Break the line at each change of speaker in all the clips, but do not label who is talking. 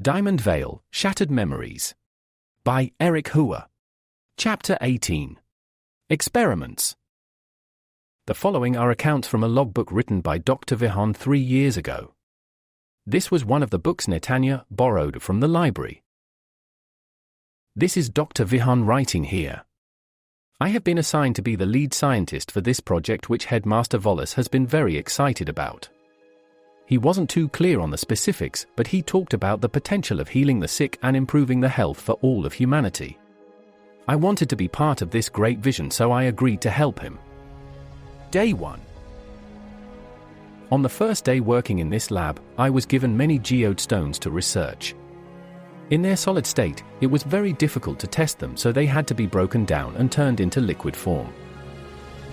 Diamondvale, Shattered Memories. By Eric Hooer. Chapter 18. Experiments. The following are accounts from a logbook written by Dr. Vihan 3 years ago. This was one of the books Netanya borrowed from the library. This is Dr. Vihan writing here. I have been assigned to be the lead scientist for this project, which Headmaster Volis has been very excited about. He wasn't too clear on the specifics, but he talked about the potential of healing the sick and improving the health for all of humanity. I wanted to be part of this great vision, so I agreed to help him. Day 1. On the first day working in this lab, I was given many geode-stones to research. In their solid state, it was very difficult to test them, so they had to be broken down and turned into liquid form.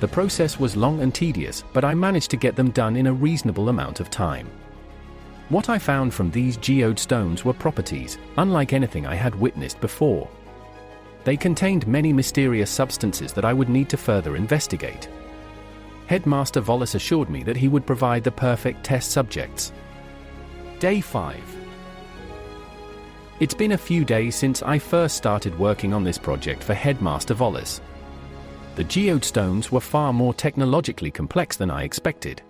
The process was long and tedious, but I managed to get them done in a reasonable amount of time. What I found from these geode-stones were properties unlike anything I had witnessed before. They contained many mysterious substances that I would need to further investigate. Headmaster Volis assured me that he would provide the perfect test subjects. Day 5. It's been a few days since I first started working on this project for Headmaster Volis. The geode-stones were far more technologically complex than I expected.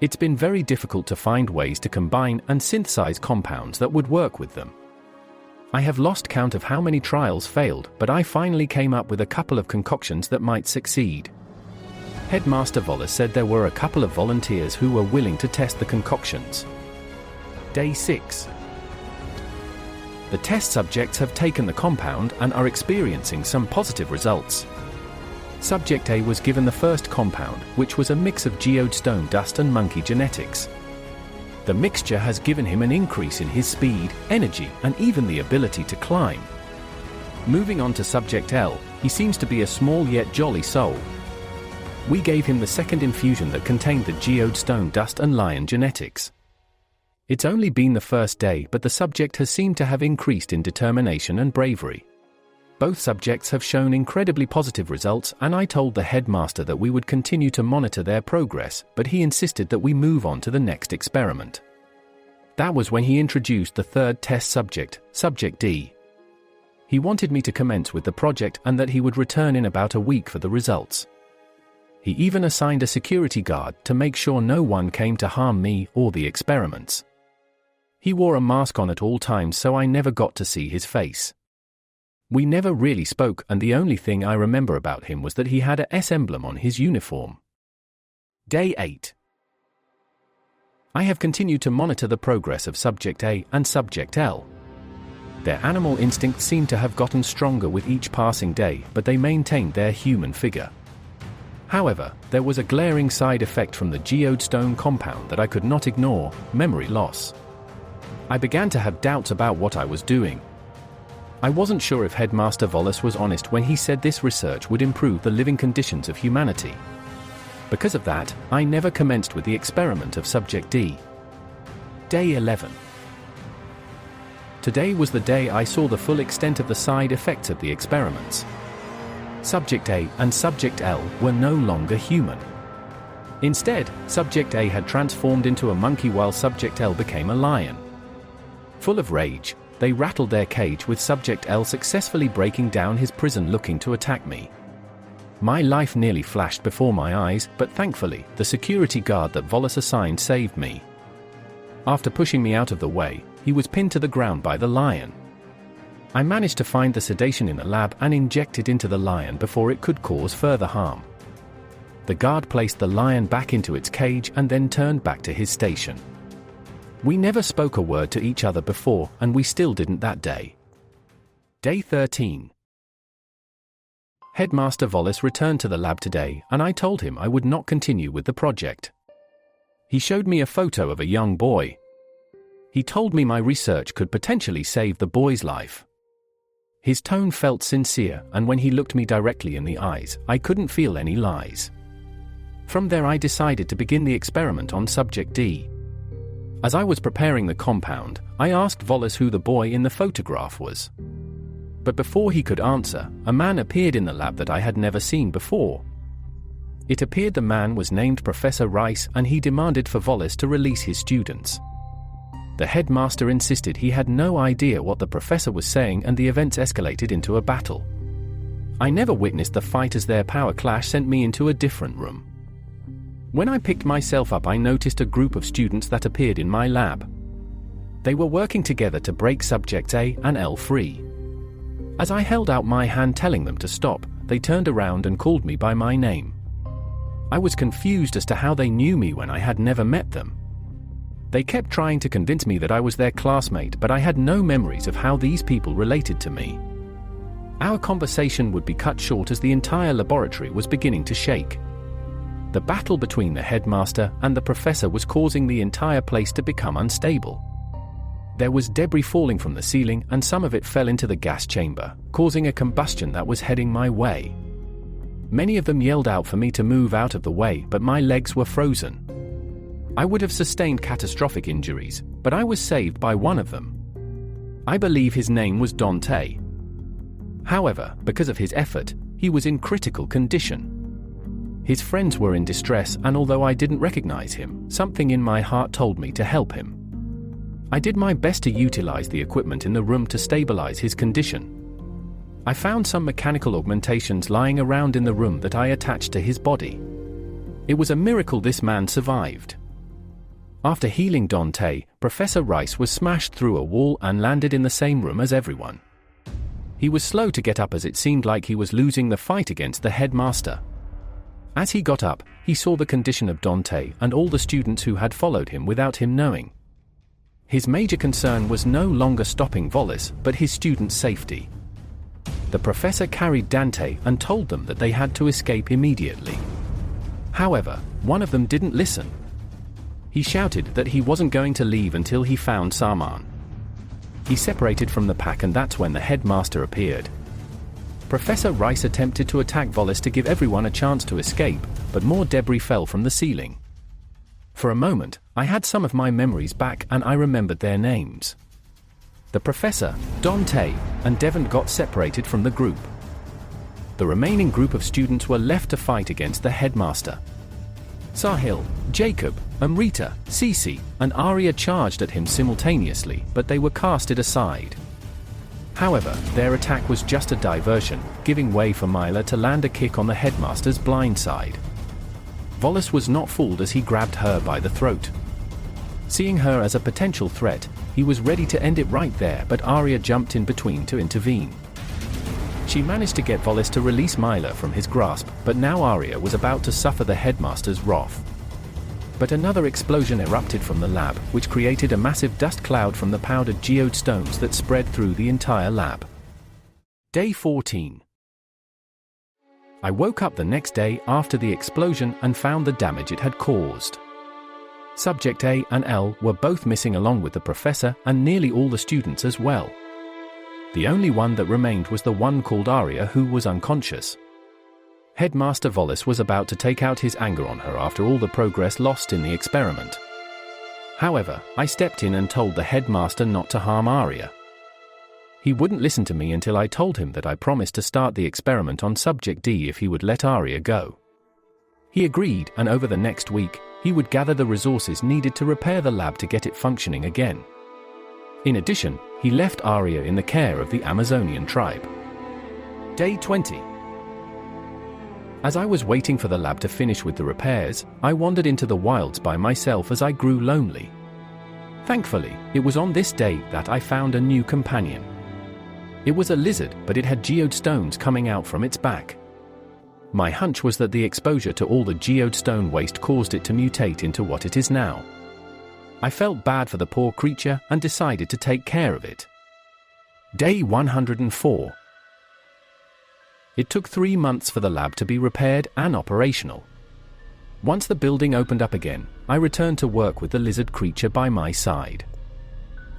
It's been very difficult to find ways to combine and synthesize compounds that would work with them. I have lost count of how many trials failed, but I finally came up with a couple of concoctions that might succeed. Headmaster Volis said there were a couple of volunteers who were willing to test the concoctions. Day 6. The test subjects have taken the compound and are experiencing some positive results. Subject A was given the first compound, which was a mix of geode-stone dust and monkey genetics. The mixture has given him an increase in his speed, energy, and even the ability to climb. Moving on to Subject L, he seems to be a small yet jolly soul. We gave him the second infusion that contained the geode-stone dust and lion genetics. It's only been the first day, but the subject has seemed to have increased in determination and bravery. Both subjects have shown incredibly positive results, and I told the headmaster that we would continue to monitor their progress, but he insisted that we move on to the next experiment. That was when he introduced the third test subject, Subject D. He wanted me to commence with the project and that he would return in about a week for the results. He even assigned a security guard to make sure no one came to harm me or the experiments. He wore a mask on at all times, so I never got to see his face. We never really spoke, and the only thing I remember about him was that he had a S emblem on his uniform. Day 8. I have continued to monitor the progress of Subject A and Subject L. Their animal instincts seem to have gotten stronger with each passing day, but they maintained their human figure. However, there was a glaring side effect from the geode-stone compound that I could not ignore: memory loss. I began to have doubts about what I was doing. I wasn't sure if Headmaster Volis was honest when he said this research would improve the living conditions of humanity. Because of that, I never commenced with the experiment of Subject D. Day 11. Today was the day I saw the full extent of the side effects of the experiments. Subject A and Subject L were no longer human. Instead, Subject A had transformed into a monkey while Subject L became a lion. Full of rage, they rattled their cage, with Subject L successfully breaking down his prison looking to attack me. My life nearly flashed before my eyes, but thankfully, the security guard that Volis assigned saved me. After pushing me out of the way, he was pinned to the ground by the lion. I managed to find the sedation in the lab and inject it into the lion before it could cause further harm. The guard placed the lion back into its cage and then turned back to his station. We never spoke a word to each other before, and we still didn't that day. Day 13. Headmaster Volis returned to the lab today, and I told him I would not continue with the project. He showed me a photo of a young boy. He told me my research could potentially save the boy's life. His tone felt sincere, and when he looked me directly in the eyes, I couldn't feel any lies. From there I decided to begin the experiment on Subject D. As I was preparing the compound, I asked Volis who the boy in the photograph was. But before he could answer, a man appeared in the lab that I had never seen before. It appeared the man was named Professor Rice, and he demanded for Volis to release his students. The headmaster insisted he had no idea what the professor was saying, and the events escalated into a battle. I never witnessed the fight, as their power clash sent me into a different room. When I picked myself up, I noticed a group of students that appeared in my lab. They were working together to break subjects A and L free. As I held out my hand telling them to stop, they turned around and called me by my name. I was confused as to how they knew me when I had never met them. They kept trying to convince me that I was their classmate, but I had no memories of how these people related to me. Our conversation would be cut short as the entire laboratory was beginning to shake. The battle between the headmaster and the professor was causing the entire place to become unstable. There was debris falling from the ceiling, and some of it fell into the gas chamber, causing a combustion that was heading my way. Many of them yelled out for me to move out of the way, but my legs were frozen. I would have sustained catastrophic injuries, but I was saved by one of them. I believe his name was Dante. However, because of his effort, he was in critical condition. His friends were in distress, and although I didn't recognize him, something in my heart told me to help him. I did my best to utilize the equipment in the room to stabilize his condition. I found some mechanical augmentations lying around in the room that I attached to his body. It was a miracle this man survived. After healing Dante, Professor Rice was smashed through a wall and landed in the same room as everyone. He was slow to get up, as it seemed like he was losing the fight against the headmaster. As he got up, he saw the condition of Dante and all the students who had followed him without him knowing. His major concern was no longer stopping Volis, but his students' safety. The professor carried Dante and told them that they had to escape immediately. However, one of them didn't listen. He shouted that he wasn't going to leave until he found Saman. He separated from the pack, and that's when the headmaster appeared. Professor Rice attempted to attack Volis to give everyone a chance to escape, but more debris fell from the ceiling. For a moment, I had some of my memories back, and I remembered their names. The professor, Dante, and Devon got separated from the group. The remaining group of students were left to fight against the headmaster. Sahil, Jacob, Amrita, Cece, and Arya charged at him simultaneously, but they were casted aside. However, their attack was just a diversion, giving way for Myla to land a kick on the headmaster's blind side. Volis was not fooled as he grabbed her by the throat. Seeing her as a potential threat, he was ready to end it right there, but Arya jumped in between to intervene. She managed to get Volis to release Myla from his grasp, but now Arya was about to suffer the headmaster's wrath. But another explosion erupted from the lab, which created a massive dust cloud from the powdered geode stones that spread through the entire lab. Day 14. I woke up the next day after the explosion and found the damage it had caused. Subject A and L were both missing, along with the professor and nearly all the students as well. The only one that remained was the one called Arya, who was unconscious. Headmaster Volis was about to take out his anger on her after all the progress lost in the experiment. However, I stepped in and told the headmaster not to harm Arya. He wouldn't listen to me until I told him that I promised to start the experiment on Subject D if he would let Arya go. He agreed, and over the next week, he would gather the resources needed to repair the lab to get it functioning again. In addition, he left Arya in the care of the Amazonian tribe. Day 20. As I was waiting for the lab to finish with the repairs, I wandered into the wilds by myself as I grew lonely. Thankfully, it was on this day that I found a new companion. It was a lizard, but it had geode stones coming out from its back. My hunch was that the exposure to all the geode stone waste caused it to mutate into what it is now. I felt bad for the poor creature and decided to take care of it. Day 104. It took 3 months for the lab to be repaired and operational. Once the building opened up again, I returned to work with the lizard creature by my side.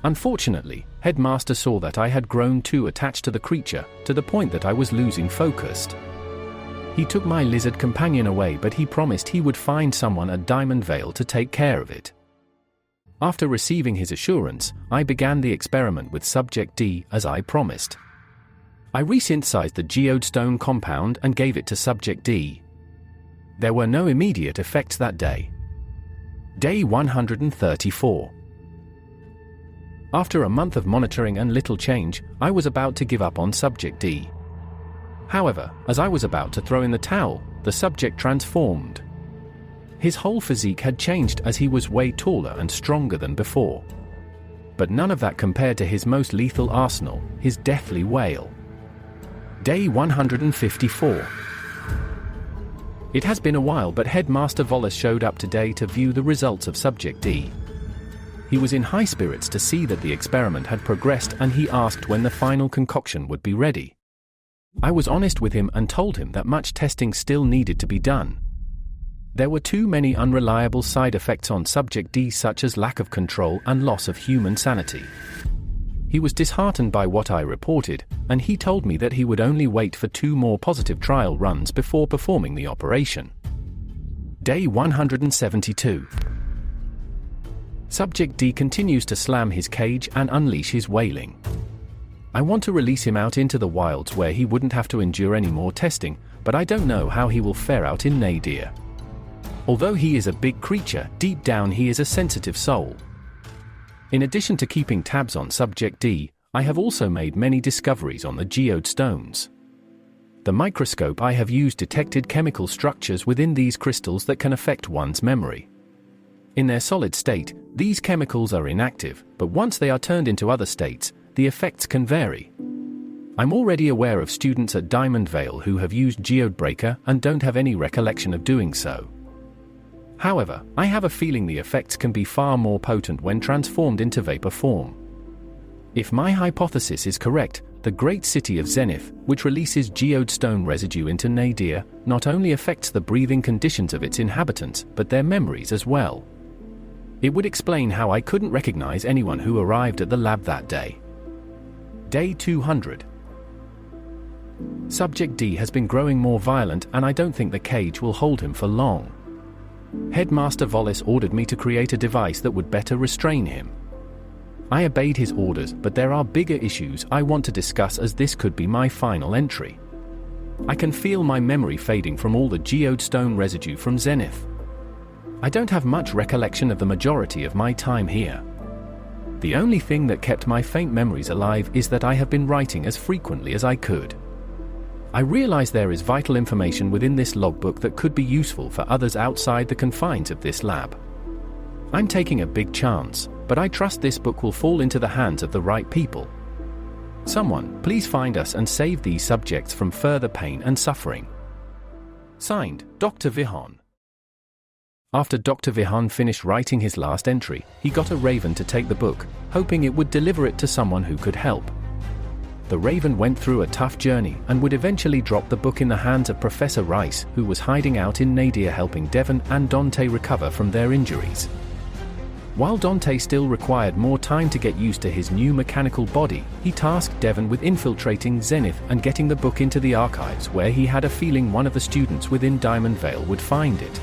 Unfortunately, Headmaster saw that I had grown too attached to the creature, to the point that I was losing focus. He took my lizard companion away, but he promised he would find someone at Diamondvale to take care of it. After receiving his assurance, I began the experiment with Subject D as I promised. I resynthesized the Geode-Stone compound and gave it to Subject D. There were no immediate effects that day. Day 134. After a month of monitoring and little change, I was about to give up on Subject D. However, as I was about to throw in the towel, the subject transformed. His whole physique had changed as he was way taller and stronger than before. But none of that compared to his most lethal arsenal, his deathly wail. Day 154. It has been a while, but Headmaster Volis showed up today to view the results of Subject D. He was in high spirits to see that the experiment had progressed, and he asked when the final concoction would be ready. I was honest with him and told him that much testing still needed to be done. There were too many unreliable side effects on Subject D, such as lack of control and loss of human sanity. He was disheartened by what I reported, and he told me that he would only wait for 2 more positive trial runs before performing the operation. Day 172. Subject D continues to slam his cage and unleash his wailing. I want to release him out into the wilds where he wouldn't have to endure any more testing, but I don't know how he will fare out in Nadir. Although he is a big creature, deep down he is a sensitive soul. In addition to keeping tabs on Subject D, I have also made many discoveries on the Geode-Stones. The microscope I have used detected chemical structures within these crystals that can affect one's memory. In their solid state, these chemicals are inactive, but once they are turned into other states, the effects can vary. I'm already aware of students at Diamondvale who have used Geodebreaker and don't have any recollection of doing so. However, I have a feeling the effects can be far more potent when transformed into vapor form. If my hypothesis is correct, the great city of Zenith, which releases Geode-Stone residue into Nadir, not only affects the breathing conditions of its inhabitants, but their memories as well. It would explain how I couldn't recognize anyone who arrived at the lab that day. Day 200. Subject D has been growing more violent, and I don't think the cage will hold him for long. Headmaster Volis ordered me to create a device that would better restrain him. I obeyed his orders, but there are bigger issues I want to discuss, as this could be my final entry. I can feel my memory fading from all the Geode-Stone residue from Zenith. I don't have much recollection of the majority of my time here. The only thing that kept my faint memories alive is that I have been writing as frequently as I could. I realize there is vital information within this logbook that could be useful for others outside the confines of this lab. I'm taking a big chance, but I trust this book will fall into the hands of the right people. Someone, please find us and save these subjects from further pain and suffering. Signed, Dr. Vihan. After Dr. Vihan finished writing his last entry, he got a raven to take the book, hoping it would deliver it to someone who could help. The raven went through a tough journey and would eventually drop the book in the hands of Professor Rice, who was hiding out in Nadir helping Devon and Dante recover from their injuries. While Dante still required more time to get used to his new mechanical body, he tasked Devon with infiltrating Zenith and getting the book into the archives, where he had a feeling one of the students within Diamondvale would find it.